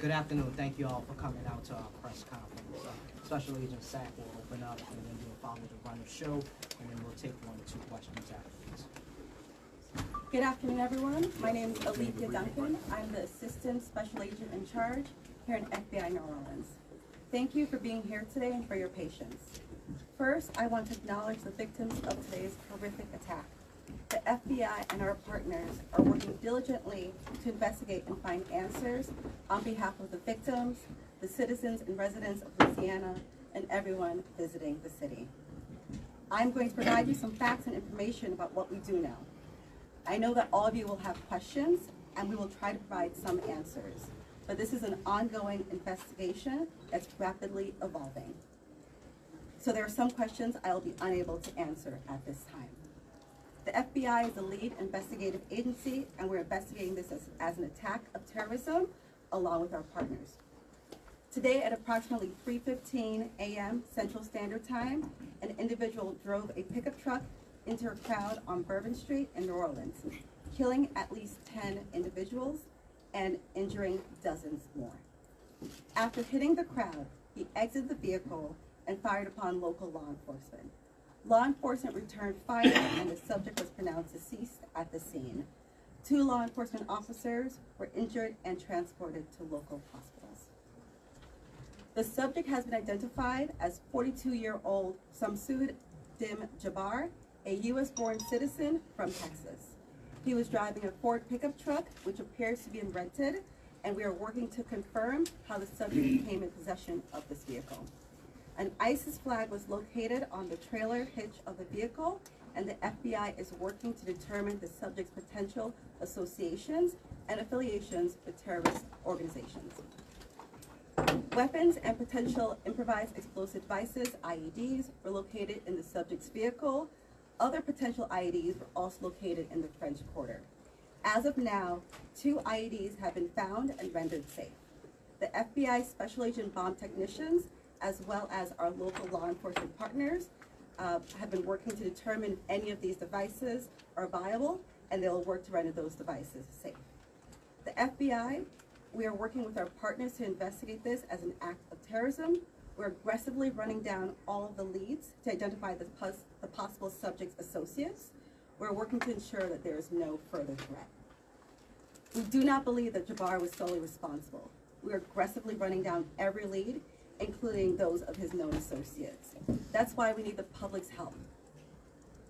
Good afternoon. Thank you all for coming out to our press conference. Special Agent Sack will open up, and then we'll follow the run of show, and then we'll take 1 or 2 questions afterwards. Good afternoon, everyone. My name is Alethea Duncan. I'm the Assistant Special Agent in charge here in FBI New Orleans. Thank you for being here today and for your patience. First, I want to acknowledge the victims of today's horrific attack. The FBI and our partners are working diligently to investigate and find answers on behalf of the victims, the citizens and residents of Louisiana, and everyone visiting the city. I'm going to provide you some facts and information about what we do know. I know that all of you will have questions, and we will try to provide some answers. But this is an ongoing investigation that's rapidly evolving. So there are some questions I will be unable to answer at this time. The FBI is the lead investigative agency, and we're investigating this as an attack of terrorism along with our partners. Today at approximately 3:15 a.m. Central Standard Time, an individual drove a pickup truck into a crowd on Bourbon Street in New Orleans, killing at least 10 individuals and injuring dozens more. After hitting the crowd, he exited the vehicle and fired upon local law enforcement. Law enforcement returned fire and the subject was pronounced deceased at the scene. 2 law enforcement officers were injured and transported to local hospitals. The subject has been identified as 42-year-old Samsud Dim Jabbar, a U.S.-born citizen from Texas. He was driving a Ford pickup truck, which appears to be rented, and we are working to confirm how the subject came in possession of this vehicle. An ISIS flag was located on the trailer hitch of the vehicle, and the FBI is working to determine the subject's potential associations and affiliations with terrorist organizations. Weapons and potential improvised explosive devices, IEDs, were located in the subject's vehicle. Other potential IEDs were also located in the French Quarter. As of now, 2 IEDs have been found and rendered safe. The FBI Special Agent bomb technicians, as well as our local law enforcement partners, have been working to determine if any of these devices are viable, and they will work to render those devices safe. The FBI, we are working with our partners to investigate this as an act of terrorism. We're aggressively running down all of the leads to identify the possible subject's associates. We're working to ensure that there is no further threat. We do not believe that Jabbar was solely responsible. We are aggressively running down every lead, including those of his known associates. That's why we need the public's help.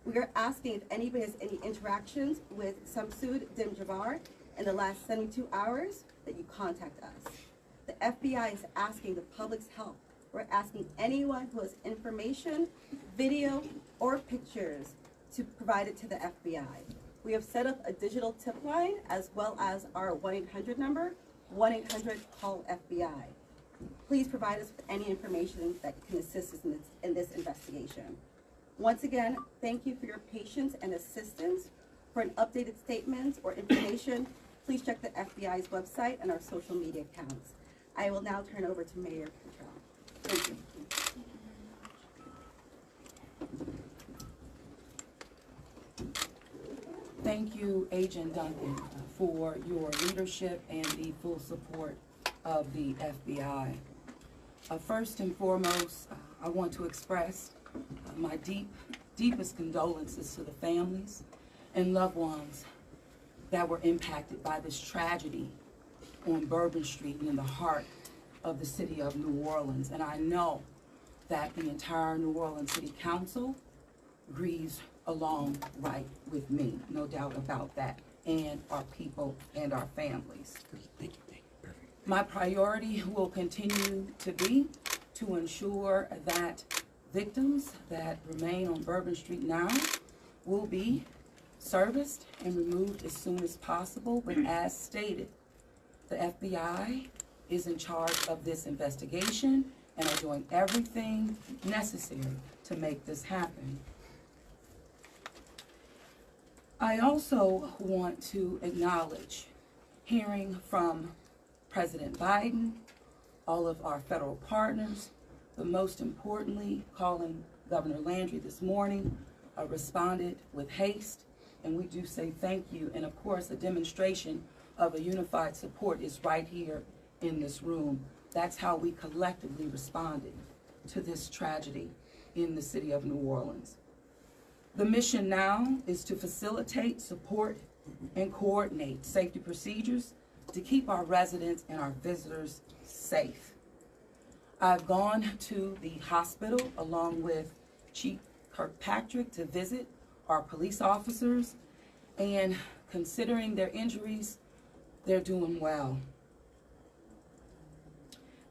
We are asking if anybody has any interactions with Samsud Dim Jabbar in the last 72 hours, that you contact us. The FBI is asking the public's help. We're asking anyone who has information, video, or pictures to provide it to the FBI. We have set up a digital tip line as well as our 1-800 number, 1-800-CALL-FBI. Please provide us with any information that can assist us in this investigation. Once again, thank you for your patience and assistance. For an updated statement or information, please check the FBI's website and our social media accounts. I will now turn over to Mayor Contrell. Thank you. Thank you, Agent Duncan, for your leadership and the full support of the FBI. First and foremost, I want to express my deepest condolences to the families and loved ones that were impacted by this tragedy on Bourbon Street and in the heart of the city of New Orleans. And I know that the entire New Orleans City Council grieves along right with me, no doubt about that, and our people and our families. Thank you. Perfect. My priority will continue to be to ensure that victims that remain on Bourbon Street now will be serviced and removed as soon as possible. But as stated, the FBI is in charge of this investigation and are doing everything necessary to make this happen. I also want to acknowledge hearing from President Biden, all of our federal partners, but most importantly, calling Governor Landry this morning, responded with haste, and we do say thank you. And of course, a demonstration of a unified support is right here in this room. That's how we collectively responded to this tragedy in the city of New Orleans. The mission now is to facilitate, support, and coordinate safety procedures to keep our residents and our visitors safe. I've gone to the hospital along with Chief Kirkpatrick to visit our police officers, and considering their injuries, they're doing well.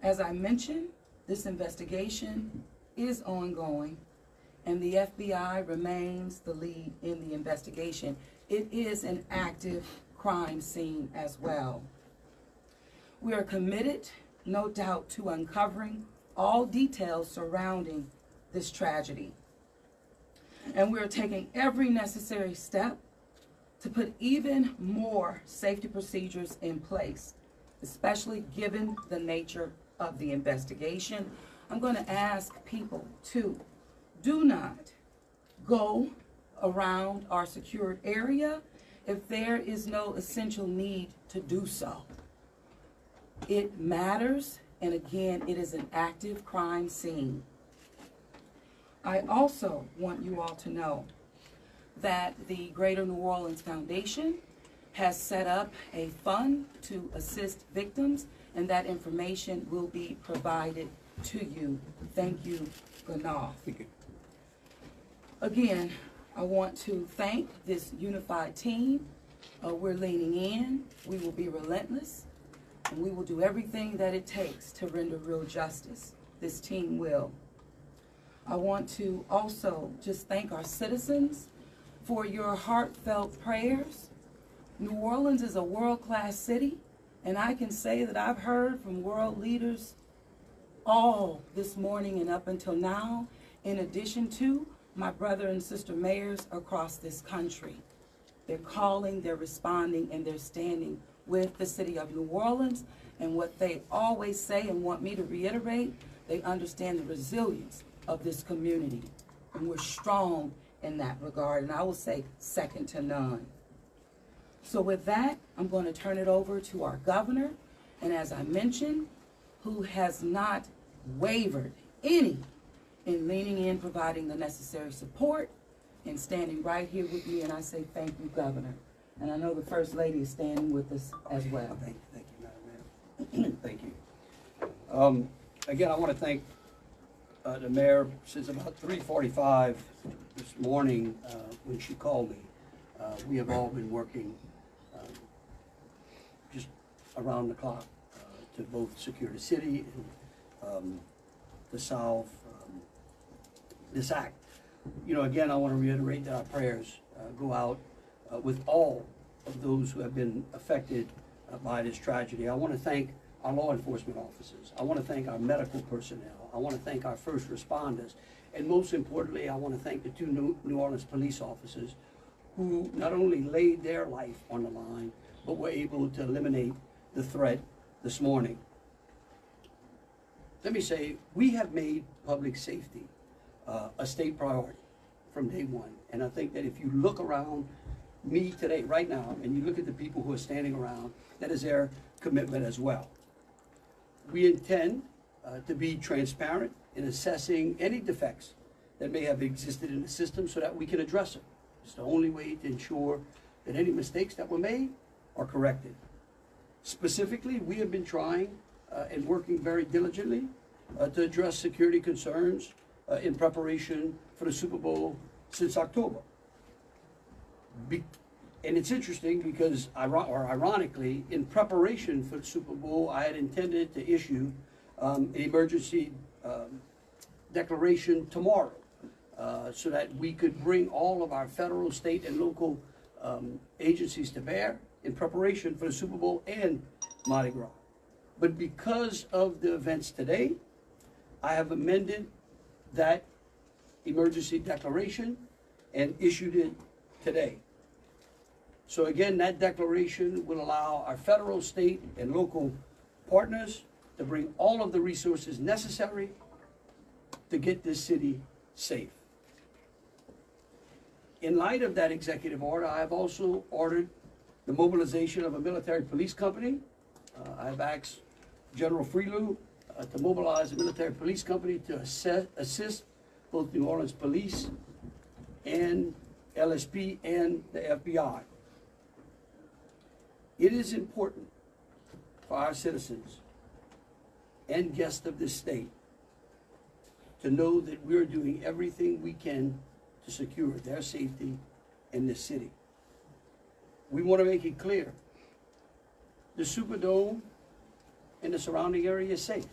As I mentioned, this investigation is ongoing, and the FBI remains the lead in the investigation. It is an active crime scene as well. We are committed, no doubt, to uncovering all details surrounding this tragedy. And we are taking every necessary step to put even more safety procedures in place, especially given the nature of the investigation. I'm going to ask people to do not go around our secured area if there is no essential need to do so. It matters, and again, it is an active crime scene. I also want you all to know that the Greater New Orleans Foundation has set up a fund to assist victims, and that information will be provided to you. Thank you, Ganath. Thank you. Again, I want to thank this unified team. We're leaning in. We will be relentless, and we will do everything that it takes to render real justice. This team will. I want to also just thank our citizens for your heartfelt prayers. New Orleans is a world-class city, and I can say that I've heard from world leaders all this morning and up until now, in addition to my brother and sister mayors across this country. They're calling, they're responding, and they're standing with the city of New Orleans. And what they always say and want me to reiterate, they understand the resilience of this community. And we're strong in that regard, and I will say second to none. So with that, I'm going to turn it over to our governor, and as I mentioned, who has not wavered any in leaning in, providing the necessary support, and standing right here with me, and I say thank you, Governor. And I know the First Lady is standing with us as well. Thank you, Madam Mayor. Thank you. Again, I want to thank the mayor. Since about 3:45 this morning, when she called me, we have all been working just around the clock to both secure the city and to solve this act. You know, again, I want to reiterate that our prayers go out with all of those who have been affected by this tragedy. I want to thank our law enforcement officers. I want to thank our medical personnel. I want to thank our first responders. And most importantly, I want to thank the two New Orleans police officers who not only laid their life on the line, but were able to eliminate the threat this morning. Let me say, we have made public safety a state priority from day one. And I think that if you look around me today, right now, and you look at the people who are standing around, that is their commitment as well. We intend to be transparent in assessing any defects that may have existed in the system so that we can address them. It's the only way to ensure that any mistakes that were made are corrected. Specifically, we have been trying and working very diligently to address security concerns in preparation for the Super Bowl since October. And it's interesting because, ironically, in preparation for the Super Bowl, I had intended to issue an emergency declaration tomorrow so that we could bring all of our federal, state, and local agencies to bear in preparation for the Super Bowl and Mardi Gras. But because of the events today, I have amended that emergency declaration and issued it today. So again, that declaration will allow our federal, state, and local partners to bring all of the resources necessary to get this city safe. In light of that executive order, I have also ordered the mobilization of a military police company. I have asked General Freelou to mobilize the military police company to assist both New Orleans Police and LSP and the FBI. It is important for our citizens and guests of this state to know that we're doing everything we can to secure their safety in this city. We want to make it clear, the Superdome and the surrounding area is safe.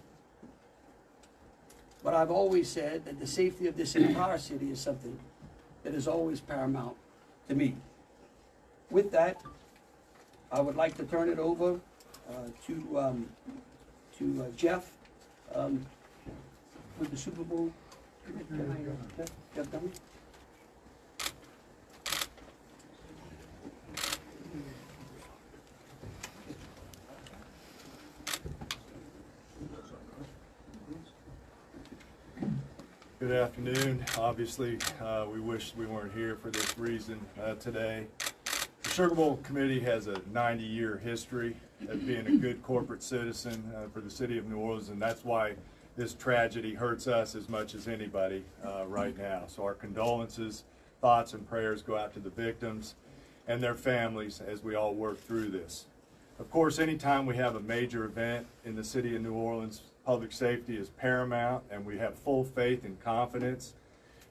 But I've always said that the safety of this entire city is something that is always paramount to me. With that, I would like to turn it over to Jeff with the Super Bowl. Jeff Dunn. Good afternoon. Obviously, we wish we weren't here for this reason today. The Sugar Bowl Committee has a 90-year history of being a good corporate citizen for the city of New Orleans, and that's why this tragedy hurts us as much as anybody right now. So our condolences, thoughts, and prayers go out to the victims and their families as we all work through this. Of course, anytime we have a major event in the city of New Orleans, public safety is paramount, and we have full faith and confidence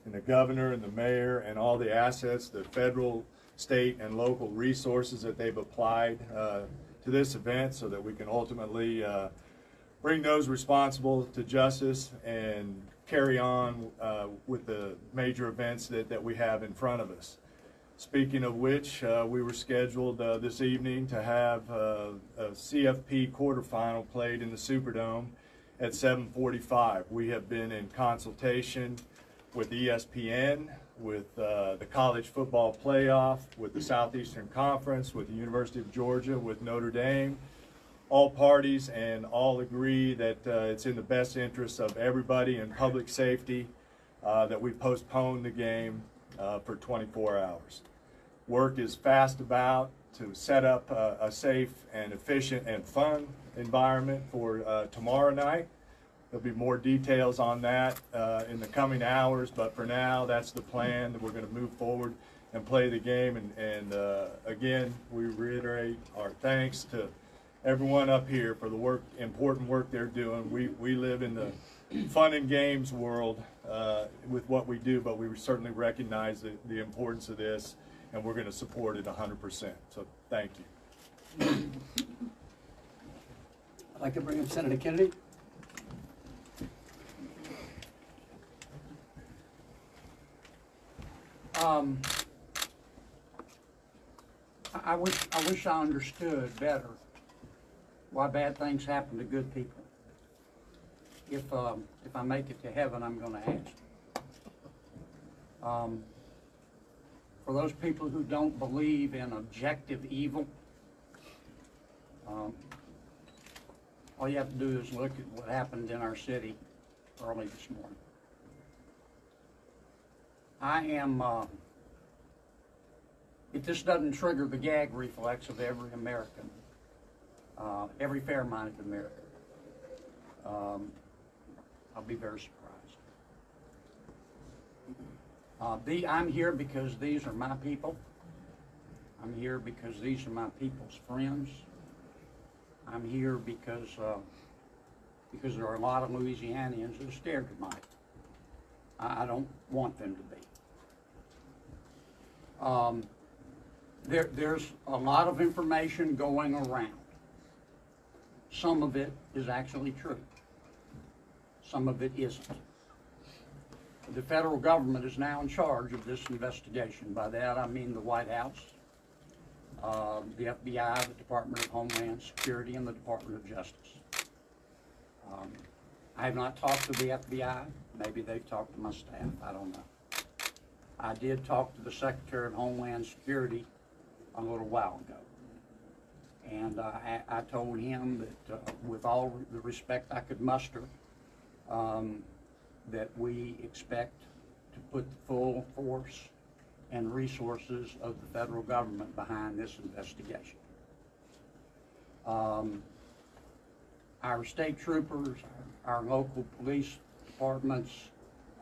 in the governor and the mayor and all the assets, the federal, state, and local resources that they've applied to this event so that we can ultimately bring those responsible to justice and carry on with the major events that we have in front of us. Speaking of which, we were scheduled this evening to have a CFP quarterfinal played in the Superdome at 7:45. We have been in consultation with ESPN, with the College Football Playoff, with the Southeastern Conference, with the University of Georgia, with Notre Dame. All parties and all agree that it's in the best interest of everybody in public safety that we postpone the game for 24 hours. Work is fast about to set up a safe and efficient and fun environment for tomorrow night. There'll be more details on that in the coming hours, but for now, that's the plan, that we're going to move forward and play the game. And again, we reiterate our thanks to everyone up here for the important work they're doing. We live in the fun and games world with what we do, but we certainly recognize the importance of this, and we're going to support it 100%. So thank you. I'd like to bring up Senator Kennedy. I wish I understood better why bad things happen to good people. If I make it to heaven, I'm going to ask. For those people who don't believe in objective evil, all you have to do is look at what happened in our city early this morning. I am, if this doesn't trigger the gag reflex of every American, every fair-minded American, I'll be very surprised. I'm here because these are my people. I'm here because these are my people's friends. I'm here because there are a lot of Louisianians who are scared tonight. I don't want them to be. There's a lot of information going around. Some of it is actually true. Some of it isn't. The federal government is now in charge of this investigation. By that I mean the White House, the FBI, the Department of Homeland Security, and the Department of Justice. I have not talked to the FBI. Maybe they've talked to my staff. I don't know. I did talk to the Secretary of Homeland Security a little while ago. And I told him that with all the respect I could muster, that we expect to put the full force and resources of the federal government behind this investigation. our state troopers, our local police departments,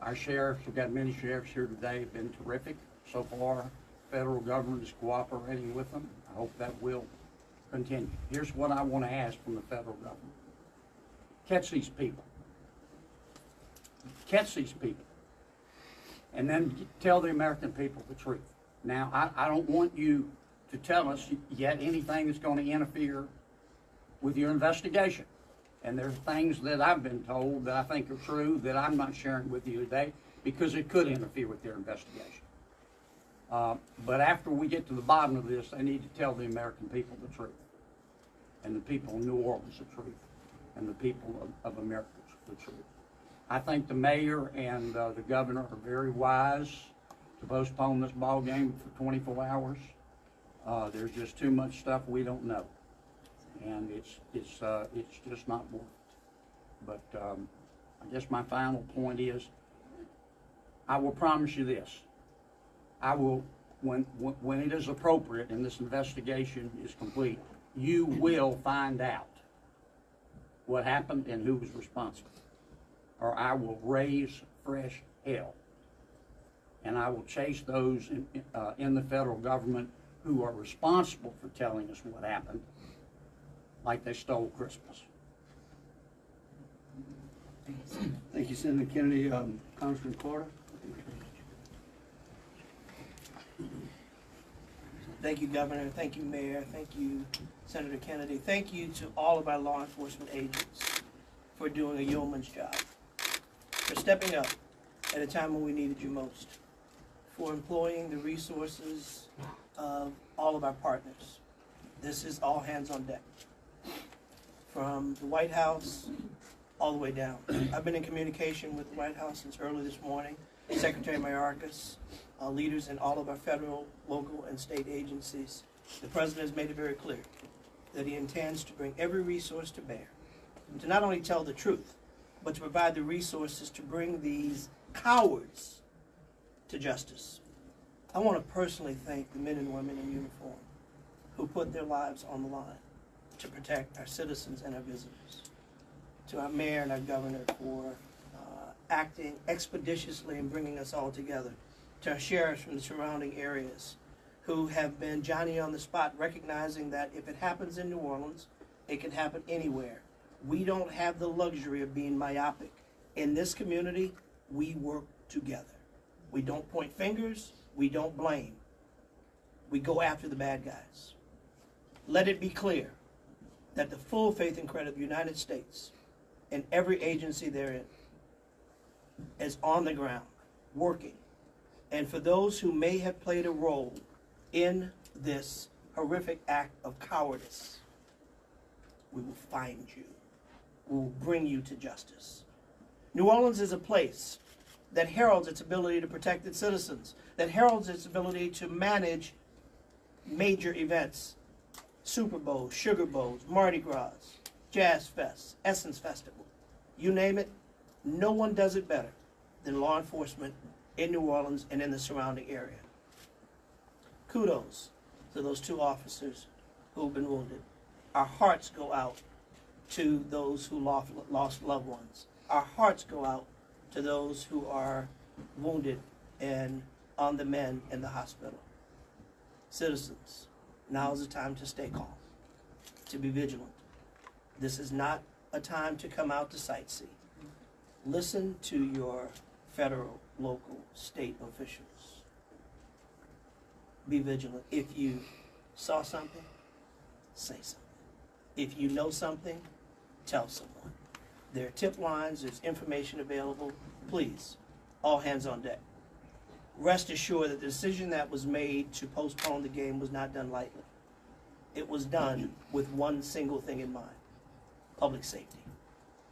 our sheriffs, we've got many sheriffs here today, have been terrific so far. Federal government is cooperating with them. I hope that will continue. Here's what I want to ask from the federal government. Catch these people. Catch these people. And then tell the American people the truth. Now, I don't want you to tell us yet anything that's going to interfere with your investigation. And there's things that I've been told that I think are true that I'm not sharing with you today because it could interfere with their investigation. But after we get to the bottom of this, they need to tell the American people the truth. And the people of New Orleans the truth. And the people of America the truth. I think the mayor and the governor are very wise to postpone this ball game for 24 hours. There's just too much stuff we don't know. And it's just not worth it. But I guess my final point is, I will promise you this. I will, when it is appropriate and this investigation is complete, you will find out what happened and who was responsible. Or I will raise fresh hell. And I will chase those in the federal government who are responsible for telling us what happened, like they stole Christmas. Thank you, Senator Kennedy. Congressman Carter. Thank you, Governor. Thank you, Mayor. Thank you, Senator Kennedy. Thank you to all of our law enforcement agents for doing a yeoman's job, for stepping up at a time when we needed you most, for employing the resources of all of our partners. This is all hands on deck. From the White House all the way down. I've been in communication with the White House since early this morning. Secretary Mayorkas, leaders in all of our federal, local, and state agencies. The President has made it very clear that he intends to bring every resource to bear, to not only tell the truth, but to provide the resources to bring these cowards to justice. I want to personally thank the men and women in uniform who put their lives on the line to protect our citizens and our visitors. To our mayor and our governor for acting expeditiously and bringing us all together. To our sheriffs from the surrounding areas who have been Johnny on the spot, recognizing that if it happens in New Orleans, it can happen anywhere. We don't have the luxury of being myopic. In this community, we work together. We don't point fingers, we don't blame. We go after the bad guys. Let it be clear that the full faith and credit of the United States and every agency therein is on the ground, working. And for those who may have played a role in this horrific act of cowardice, we will find you. We will bring you to justice. New Orleans is a place that heralds its ability to protect its citizens, that heralds its ability to manage major events, Super Bowls, Sugar Bowls, Mardi Gras, Jazz Fest, Essence Festival. You name it, no one does it better than law enforcement in New Orleans and in the surrounding area. Kudos to those two officers who have been wounded. Our hearts go out to those who lost loved ones. Our hearts go out to those who are wounded and on the mend in the hospital. Citizens, now is the time to stay calm, to be vigilant. This is not a time to come out to sightsee. Listen to your federal, local, state officials. Be vigilant. If you saw something, say something. If you know something, tell someone. There are tip lines, there's information available. Please, all hands on deck. Rest assured that the decision that was made to postpone the game was not done lightly. It was done with one single thing in mind: public safety.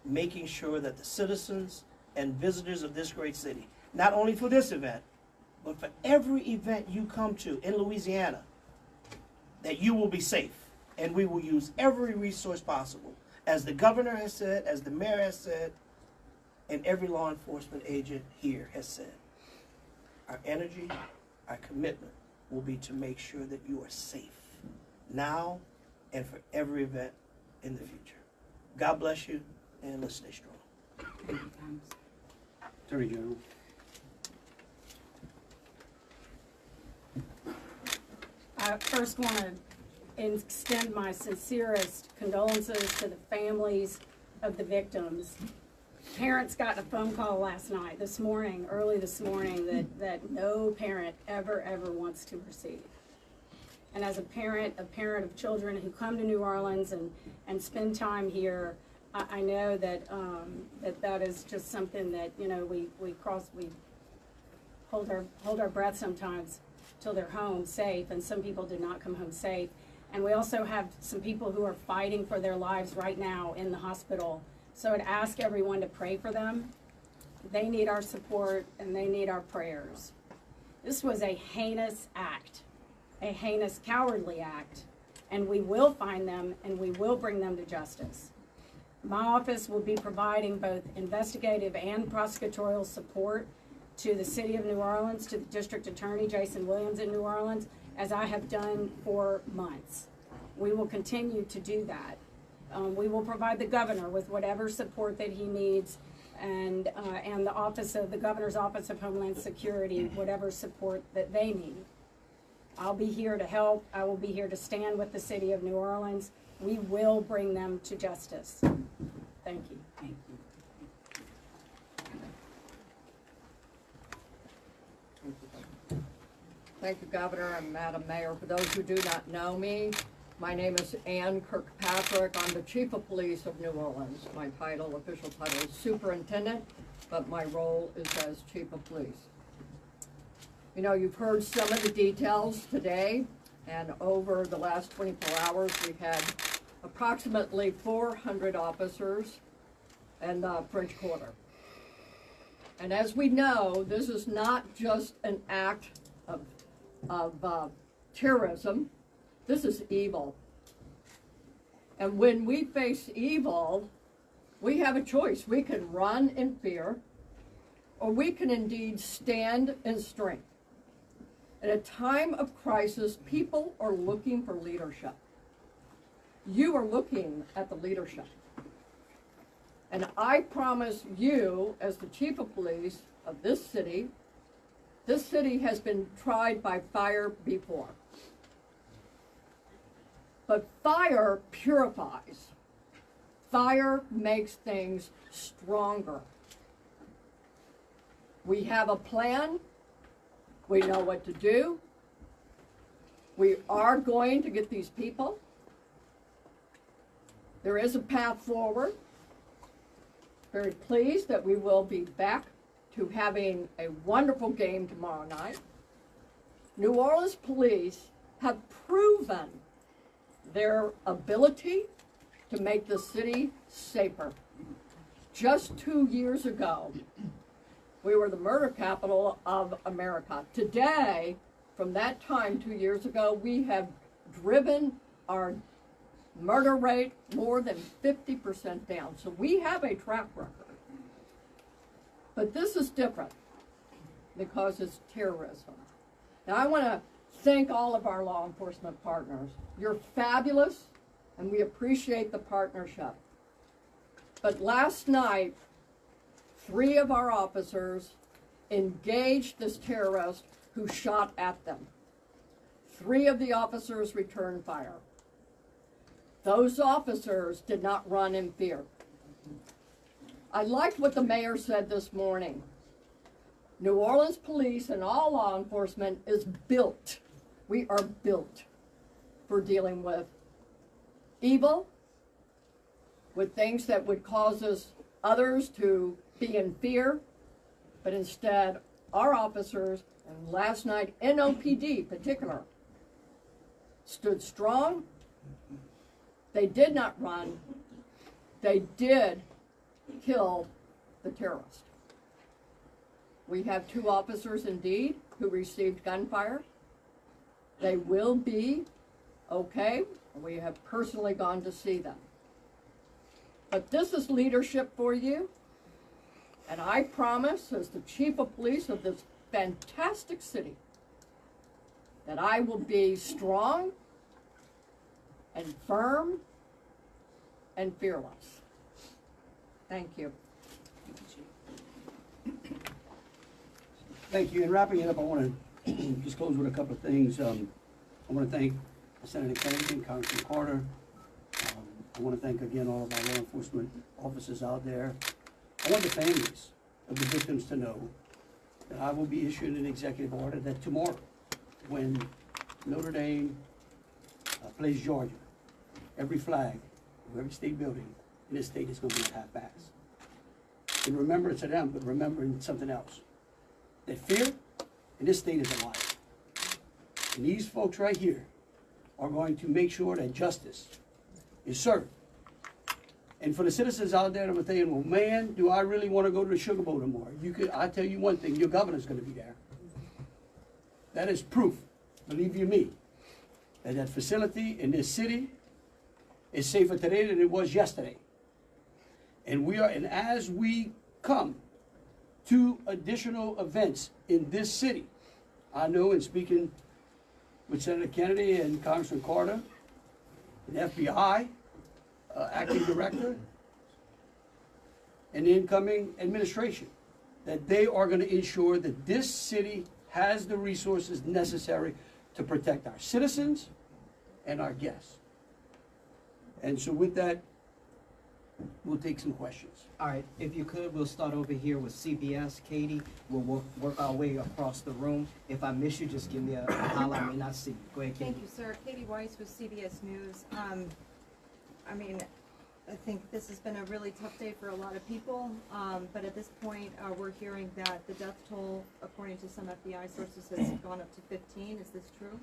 Making sure that the citizens and visitors of this great city, not only for this event, but for every event you come to in Louisiana, that you will be safe. And we will use every resource possible, as the governor has said, as the mayor has said, and every law enforcement agent here has said. Our energy, our commitment will be to make sure that you are safe now and for every event in the future. God bless you, and let's stay strong. Thank you, Congress. Attorney General. I first want to extend my sincerest condolences to the families of the victims. Parents got a phone call early this morning, that no parent ever wants to receive. And as a parent of children who come to New Orleans and spend time here, I know that that is just something that, you know, we hold our breath sometimes till they're home safe, and some people did not come home safe. And we also have some people who are fighting for their lives right now in the hospital. So I'd ask everyone to pray for them. They need our support and they need our prayers. This was a heinous act, a heinous, cowardly act, and we will find them and we will bring them to justice. My office will be providing both investigative and prosecutorial support to the City of New Orleans, to the District Attorney Jason Williams in New Orleans, as I have done for months. We will continue to do that. We will provide the governor with whatever support that he needs, and the Governor's Office of Homeland Security, whatever support that they need. I'll be here to help. I will be here to stand with the City of New Orleans. We will bring them to justice. Thank you. Thank you. Thank you, Governor and Madam Mayor. For those who do not know me, my name is Ann Kirkpatrick. I'm the Chief of Police of New Orleans. My official title is Superintendent, but my role is as Chief of Police. You know, you've heard some of the details today, and over the last 24 hours, we've had approximately 400 officers in the French Quarter. And as we know, this is not just an act of terrorism. This is evil. And when we face evil, we have a choice. We can run in fear, or we can indeed stand in strength. At a time of crisis, people are looking for leadership. You are looking at the leadership. And I promise you, as the Chief of Police of this city has been tried by fire before. But fire purifies. Fire makes things stronger. We have a plan. We know what to do. We are going to get these people. There is a path forward. Very pleased that we will be back to having a wonderful game tomorrow night. New Orleans police have proven their ability to make the city safer. Just 2 years ago, we were the murder capital of America. Today, from that time 2 years ago, we have driven our murder rate more than 50% down. So we have a track record. But this is different because it's terrorism. Now I want to thank all of our law enforcement partners. You're fabulous, and we appreciate the partnership. But last night, 3 of our officers engaged this terrorist who shot at them. 3 of the officers returned fire. Those officers did not run in fear. I liked what the mayor said this morning. New Orleans police and all law enforcement is built. We are built for dealing with evil, with things that would cause others to be in fear, but instead our officers, and last night NOPD in particular, stood strong. They did not run. They did kill the terrorist. We have 2 officers indeed who received gunfire. They will be okay. We have personally gone to see them. But this is leadership for you. And I promise, as the Chief of Police of this fantastic city, that I will be strong and firm and fearless. Thank you. Thank you. In wrapping it up, I want to just close with a couple of things. I want to thank Senator Kennedy and Congressman Carter. I want to thank again all of our law enforcement officers out there. I want the families of the victims to know that I will be issuing an executive order that tomorrow, when Notre Dame plays Georgia, every flag of every state building in this state is going to be at half-mast. In remembrance of them, but remembering something else. That fear in this state is a lie. And these folks right here are going to make sure that justice is served. And for the citizens out there that are saying, well, man, do I really want to go to the Sugar Bowl tomorrow? I tell you one thing, your governor's going to be there. That is proof, believe you me, that that facility in this city is safer today than it was yesterday. And as we come to additional events in this city, I know in speaking with Senator Kennedy and Congressman Carter, the FBI acting director, and the incoming administration, that they are going to ensure that this city has the resources necessary to protect our citizens and our guests. And so with that, we'll take some questions. All right, if you could, we'll start over here with CBS. Katie, we'll work our way across the room. If I miss you, just give me a holler. I may not see you. Go ahead, Katie. Thank you, sir. Katie Weiss with CBS News. I mean, I think this has been a really tough day for a lot of people, but at this point, we're hearing that the death toll, according to some FBI sources, has gone up to 15. Is this true?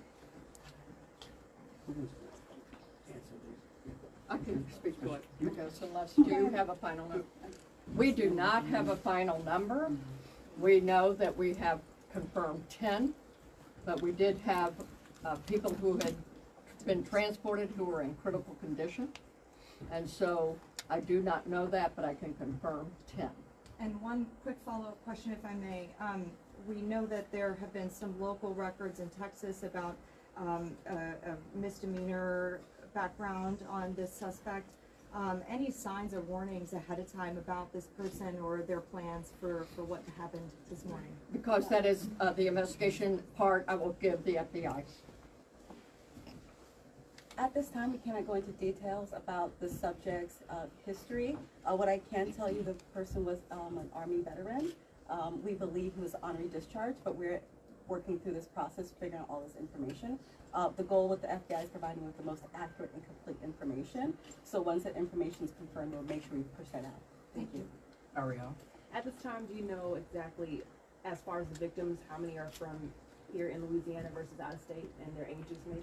I can speak to it, because unless you have a final number. We do not have a final number. We know that we have confirmed 10, but we did have people who had been transported who were in critical condition. And so I do not know that, but I can confirm 10. And one quick follow-up question, if I may. We know that there have been some local records in Texas about a misdemeanor background on this suspect. Any signs or warnings ahead of time about this person or their plans for what happened this morning? Because that is the investigation part, I will give the FBI. At this time, we cannot go into details about the subject's history. What I can tell you, the person was an Army veteran. We believe he was honorary discharge, but we're working through this process, figuring out all this information. The goal with the FBI is providing with the most accurate and complete information. So once that information is confirmed, we'll make sure we push that out. Thank you. Ariel. At this time, do you know exactly, as far as the victims, how many are from here in Louisiana versus out of state, and their ages maybe?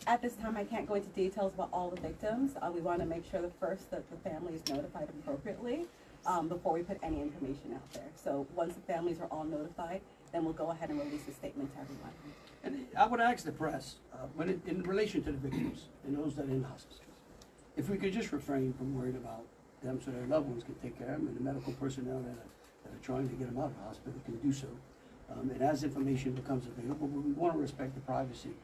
At this time, I can't go into details about all the victims. We want to make sure first that the family is notified appropriately before we put any information out there. So once the families are all notified, then we'll go ahead and release a statement to everyone. And I would ask the press, in relation to the victims and those that are in hospice, if we could just refrain from worrying about them so their loved ones can take care of them, and the medical personnel that are trying to get them out of the hospital can do so. And as information becomes available, we want to respect the privacy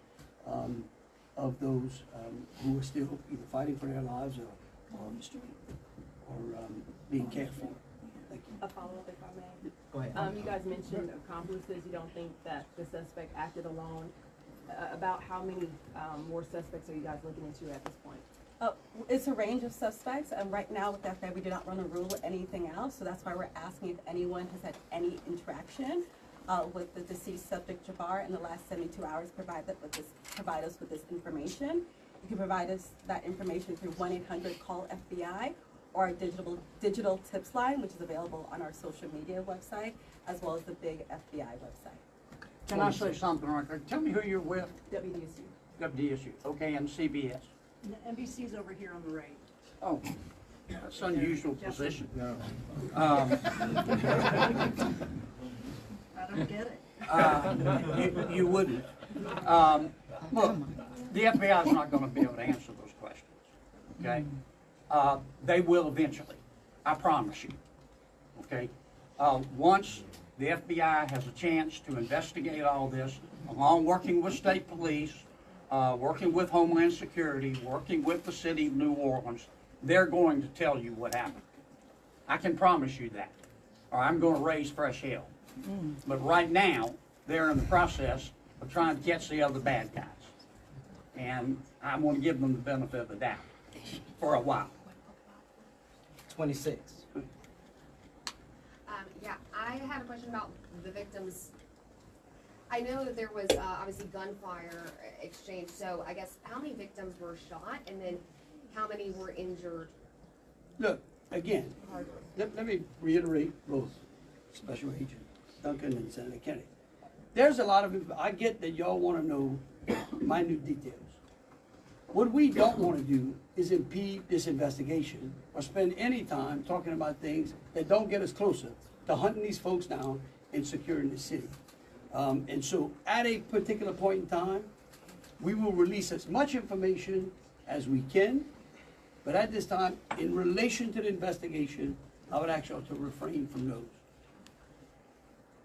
of those who are still either fighting for their lives or being cared for. Thank you. A follow-up, if I may. Go ahead. You guys mentioned accomplices. You don't think that the suspect acted alone. About how many more suspects are you guys looking into at this point? It's a range of suspects, and right now with that fact, we do not run a rule or anything else, so that's why we're asking if anyone has had any interaction with the deceased subject Jabbar in the last 72 hours, provide us with this information. You can provide us that information through 1-800-CALL-FBI or our digital tips line, which is available on our social media website, as well as the big FBI website. Can I say something right there? Tell me who you're with. WDSU. WDSU, okay, and CBS. NBC's over here on the right. Oh, that's an unusual position. No. I don't get it. You wouldn't. Look, the FBI is not going to be able to answer those questions, okay? They will eventually, I promise you, okay? Once the FBI has a chance to investigate all this, along working with state police, working with Homeland Security, working with the city of New Orleans, they're going to tell you what happened. I can promise you that, or I'm gonna raise fresh hell. But right now, they're in the process of trying to catch the other bad guys. And I'm gonna give them the benefit of the doubt for a while. 26. Yeah, I had a question about the victims. I know that there was obviously gunfire exchange, so I guess how many victims were shot and then how many were injured? Look, again, let me reiterate both Special Agent Duncan and Senator Kennedy. There's a lot of, I get that y'all want to know minute details. What we don't want to do is impede this investigation or spend any time talking about things that don't get us closer to hunting these folks down and securing the city. And so at a particular point in time, we will release as much information as we can. But at this time, in relation to the investigation, I would ask y'all to refrain from those.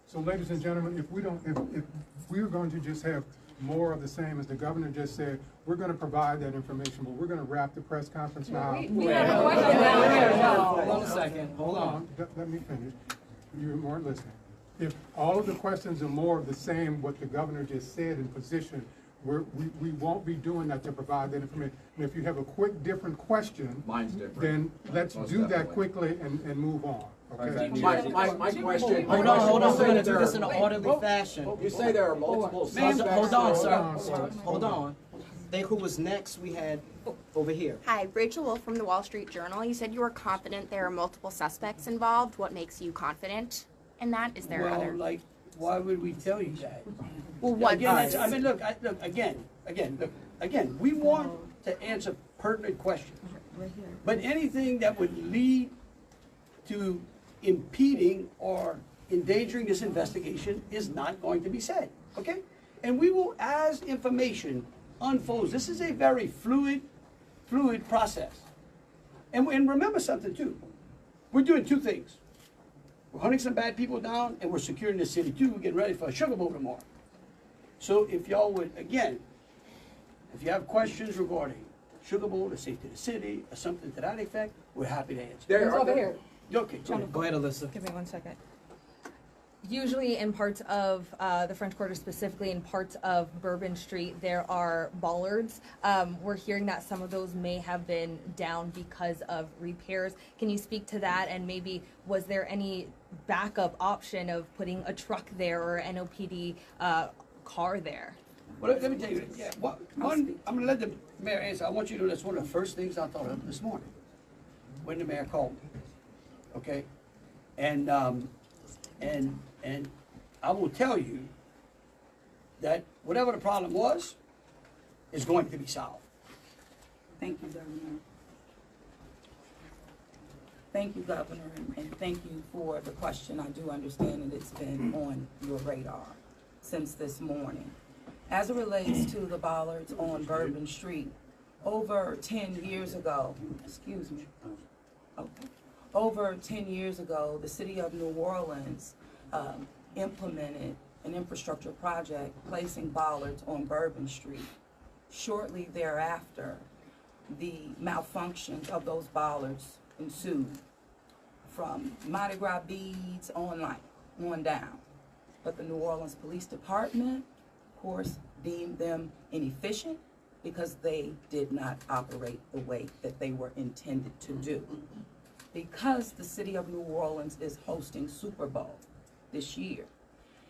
So ladies and gentlemen, if we're going to just have more of the same, as the governor just said, we're going to provide that information, but we're going to wrap the press conference now. We have a question down there. Hold on a second, hold on. Let me finish. You weren't listening. If all of the questions are more of the same, what the governor just said in position, we won't be doing that to provide that information. And if you have a quick, different question, mine's different. then let's Most do that definitely. quickly and move on. Okay? My question. Hold on, we're gonna do this in an orderly fashion. You say there are multiple suspects. Hold on, Hold sir, on, sir. hold on. Think who was next? We had over here. Hi, Rachel Wolf from the Wall Street Journal. You said you were confident there are multiple suspects involved. What makes you confident in that? Is there other? Well, like, why would we tell you that? Well, what? Again, I mean, look, again, we want to answer pertinent questions. But anything that would lead to impeding or endangering this investigation is not going to be said, okay? And we will, as information unfolds, this is a very fluid process. And remember something too, we're doing two things. We're hunting some bad people down and we're securing the city too. We're getting ready for a Sugar Bowl tomorrow. So if y'all would, again, if you have questions regarding Sugar Bowl, the safety of the city, or something to that effect, we're happy to answer. There are over here. Okay, go ahead, Alyssa. Give me 1 second. Usually in parts of the French Quarter, specifically in parts of Bourbon Street, there are bollards. We're hearing that some of those may have been down because of repairs. Can you speak to that? And maybe was there any backup option of putting a truck there or an NOPD car there? Well, let me tell you, yeah, I'm going to let the mayor answer. I want you to know that's one of the first things I thought of this morning when the mayor called me. Okay? And I will tell you that whatever the problem was is going to be solved. Thank you, Governor. Thank you, Governor, and thank you for the question. I do understand that it's been on your radar since this morning. As it relates to the bollards on Bourbon Street, over 10 years ago, excuse me, okay, over 10 years ago, the city of New Orleans implemented an infrastructure project placing bollards on Bourbon Street. Shortly thereafter, the malfunctions of those bollards ensued, from Mardi Gras beads on down. But the New Orleans Police Department, of course, deemed them inefficient because they did not operate the way that they were intended to do. Because the city of New Orleans is hosting Super Bowl this year,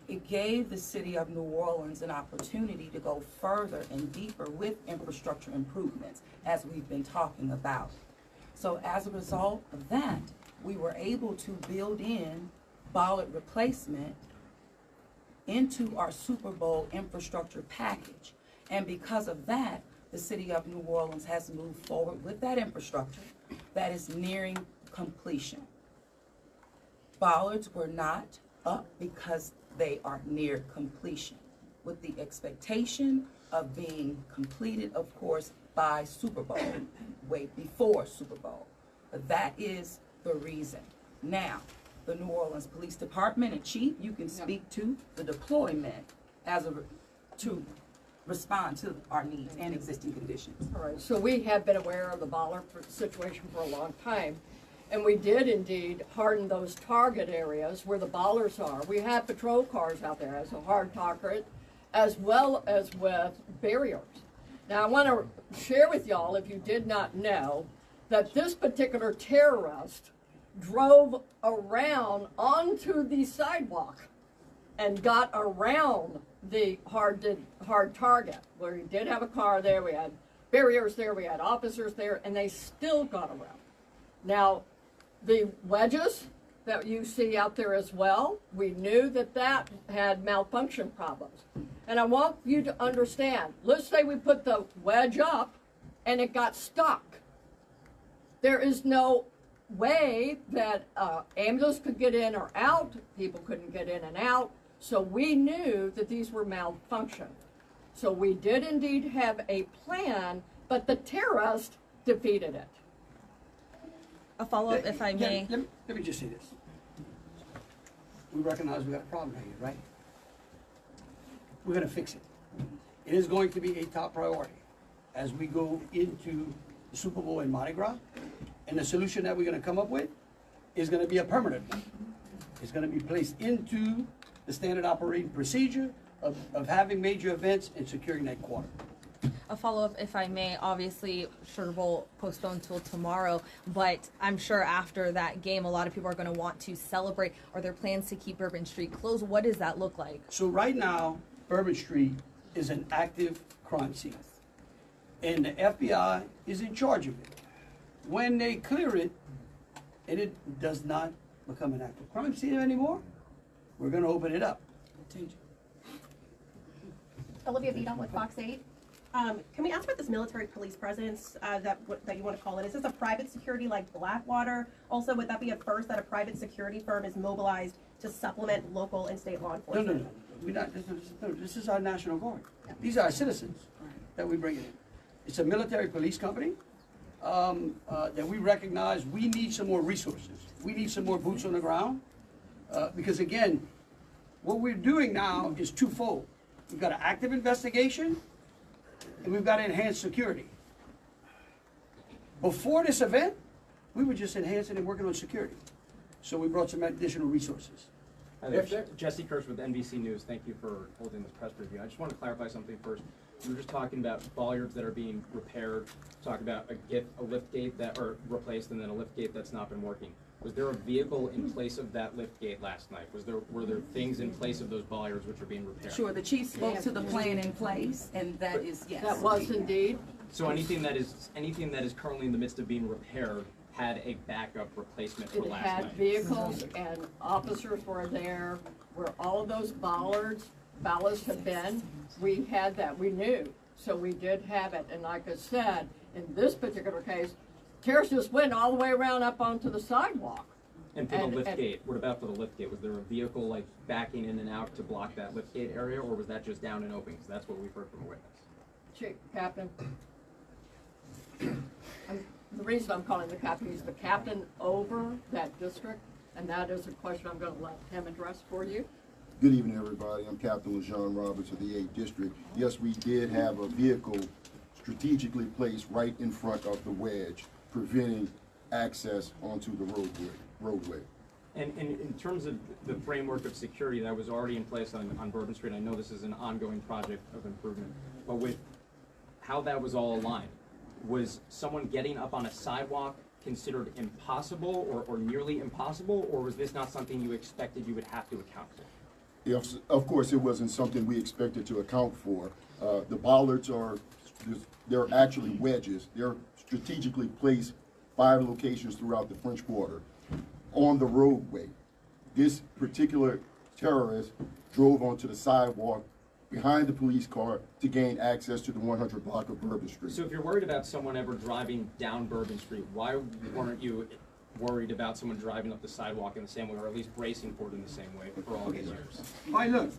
it gave the city of New Orleans an opportunity to go further and deeper with infrastructure improvements, as we've been talking about. So as a result of that, we were able to build in bollard replacement into our Super Bowl infrastructure package. And because of that, the city of New Orleans has moved forward with that infrastructure that is nearing completion. Bollards were not up because they are near completion, with the expectation of being completed, of course, by Super Bowl, way before Super Bowl. But that is the reason. Now, the New Orleans Police Department and Chief, you can speak to the deployment to respond to our needs and existing conditions. All right, so we have been aware of the bollard situation for a long time. And we did indeed harden those target areas where the bollards are. We have patrol cars out there as a hard target, as well as with barriers. Now I want to share with y'all, if you did not know, that this particular terrorist drove around onto the sidewalk and got around the hard target, where he did have a car there, we had barriers there, we had officers there, and they still got around. Now, the wedges that you see out there as well, we knew that that had malfunction problems. And I want you to understand, let's say we put the wedge up and it got stuck. There is no way that ambulance could get in or out, people couldn't get in and out, so we knew that these were malfunction. So we did indeed have a plan, but the terrorist defeated it. A follow-up, if I may. Let me just say this. We recognize we got a problem here, right? We're gonna fix it. It is going to be a top priority as we go into the Super Bowl in Mardi Gras. And the solution that we're gonna come up with is gonna be a permanent one. It's gonna be placed into the standard operating procedure of having major events and securing that quarter. A follow-up, if I may. Obviously, Sugar Bowl postponed till tomorrow, but I'm sure after that game, a lot of people are going to want to celebrate. Are there plans to keep Bourbon Street closed? What does that look like? So right now, Bourbon Street is an active crime scene, and the FBI is in charge of it. When they clear it, and it does not become an active crime scene anymore, we're going to open it up. Olivia Vidal with Fox 8. Can we ask about this military police presence that you want to call it? Is this a private security like Blackwater? Also, would that be a first that a private security firm is mobilized to supplement local and state law enforcement? No. We're not, this is our National Guard. These are our citizens that we bring in. It's a military police company that we recognize we need some more resources. We need some more boots on the ground because, again, what we're doing now is twofold. We've got an active investigation and we've got enhanced security. Before this event, we were just enhancing and working on security. So we brought some additional resources. Hi there. Jesse Kirsch with NBC News. Thank you for holding this press review. I just want to clarify something first. You were just talking about bollards that are being repaired, talking about a lift gate that are replaced and then a lift gate that's not been working. Was there a vehicle in place of that lift gate last night? Were there things in place of those bollards which are being repaired? Sure, the chief spoke to the plan in place, and that is, yes. That was indeed. So anything that is currently in the midst of being repaired had a backup replacement for last night? It had vehicles and officers were there where all of those ballasts had been. We had that, we knew, so we did have it. And like I said, in this particular case, terrorists just went all the way around up onto the sidewalk. And for the lift gate, what about for the lift gate? Was there a vehicle like backing in and out to block that lift gate area, or was that just down and open? Because that's what we've heard from a witness. Chief, Captain. The reason I'm calling the captain, he's the captain over that district, and that is a question I'm going to let him address for you. Good evening, everybody. I'm Captain LaJean Roberts of the 8th District. Yes, we did have a vehicle strategically placed right in front of the wedge, preventing access onto the roadway. And in terms of the framework of security that was already in place on Bourbon Street, I know this is an ongoing project of improvement, but with how that was all aligned, was someone getting up on a sidewalk considered impossible or nearly impossible, or was this not something you expected you would have to account for? Yes, of course, it wasn't something we expected to account for. The bollards they're actually wedges. They're strategically placed 5 locations throughout the French Quarter on the roadway. This particular terrorist drove onto the sidewalk behind the police car to gain access to the 100 block of Bourbon Street. So if you're worried about someone ever driving down Bourbon Street, why weren't you worried about someone driving up the sidewalk in the same way, or at least bracing for it in the same way for all these years? All right, look.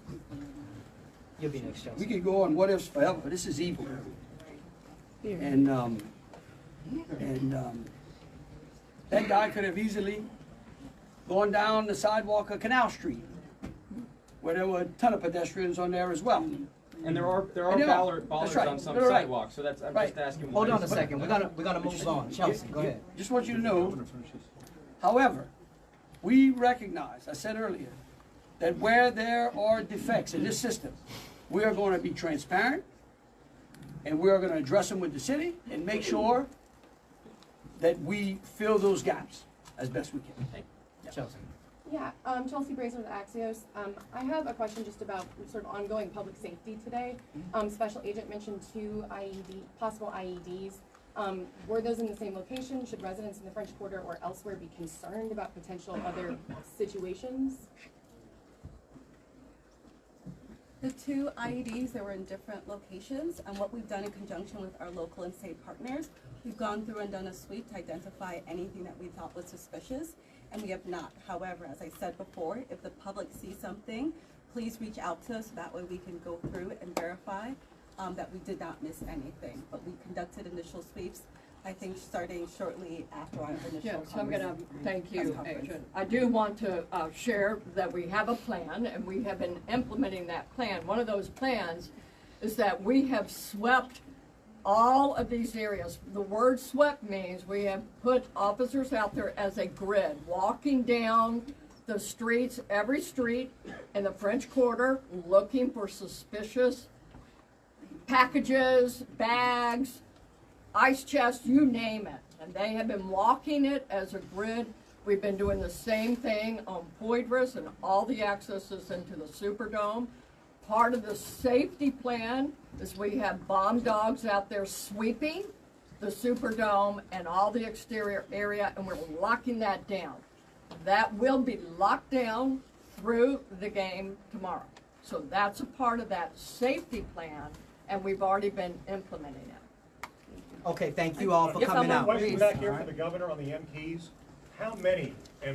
You'll be next, Chelsea. We could go on what ifs forever. This is evil. And that guy could have easily gone down the sidewalk of Canal Street, where there were a ton of pedestrians on there as well. And there are bollards on some sidewalks, so that's I'm just asking. Hold on a second. We're gonna move on. Chelsea, go ahead. Just want you to know However, we recognize, I said earlier, that where there are defects in this system, we are going to be transparent, and we are going to address them with the city and make sure that we fill those gaps as best we can. Chelsea. Yeah, Chelsea Brazier with Axios. I have a question just about sort of ongoing public safety today. Special Agent mentioned 2 possible IEDs. Were those in the same location? Should residents in the French Quarter or elsewhere be concerned about potential other situations? The 2 IEDs, they were in different locations, and what we've done in conjunction with our local and state partners, we've gone through and done a sweep to identify anything that we thought was suspicious, and we have not. However, as I said before, if the public sees something, please reach out to us, that way we can go through and verify that we did not miss anything. But we conducted initial sweeps, I think, starting shortly after our initial Yes, I'm gonna thank you, conference. Agent. I do want to share that we have a plan, and we have been implementing that plan. One of those plans is that we have swept all of these areas. The word swept means we have put officers out there as a grid, walking down the streets, every street in the French Quarter, looking for suspicious packages, bags, ice chests, you name it. And they have been walking it as a grid. We've been doing the same thing on Poydras and all the accesses into the Superdome. Part of the safety plan is we have bomb dogs out there sweeping the Superdome and all the exterior area, and we're locking that down. That will be locked down through the game tomorrow. So that's a part of that safety plan, and we've already been implementing it. Okay, thank you all for Yes, coming out. question back here All for right. the governor on the MPs. How many